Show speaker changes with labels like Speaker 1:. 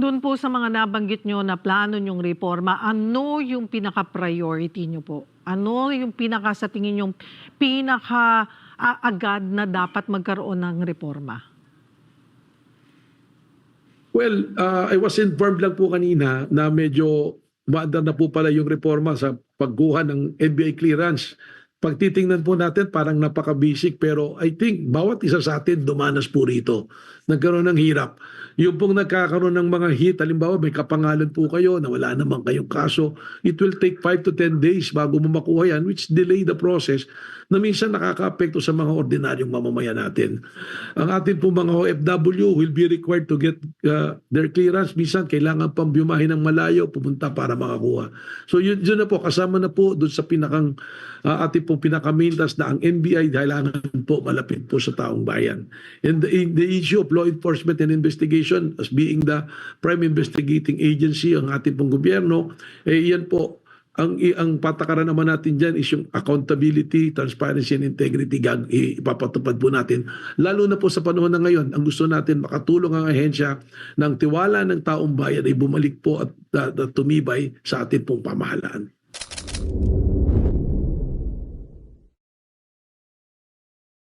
Speaker 1: Do'n po sa mga nabanggit niyo na plano niyong reforma, ano yung pinaka-priority niyo po? Ano yung sa tingin niyong agad na dapat magkaroon ng reforma?
Speaker 2: Well, I was informed lang po kanina na medyo maandar na po pala yung reforma sa pagkuha ng NBI clearance. Pag titingnan po natin, parang napaka-basic pero I think bawat isa sa atin dumanas po rito. Nagkaroon ng hirap. Yung pong nagkakaroon ng mga hit, halimbawa may kapangalan po kayo na wala naman kayong kaso, it will take 5 to 10 days bago mo makuha yan, which delay the process na minsan nakaka-apekto sa mga ordinaryong mamamayan natin. Ang ating po mga OFW will be required to get their clearance. Minsan kailangan pang biyahe ng malayo pupunta para makakuha. So yun na po, kasama na po doon sa ating pong pinakamintas na ang NBI kailangan po malapit po sa taong bayan. And the issue of law enforcement and investigation as being the prime investigating agency, ang ating pong gobyerno, yan po, ang patakaran naman natin dyan is yung accountability, transparency, and integrity ipapatupad po natin. Lalo na po sa panahon na ngayon, ang gusto natin makatulong ang ahensya ng tiwala ng taong bayan ay bumalik po at tumibay sa ating pong pamahalaan.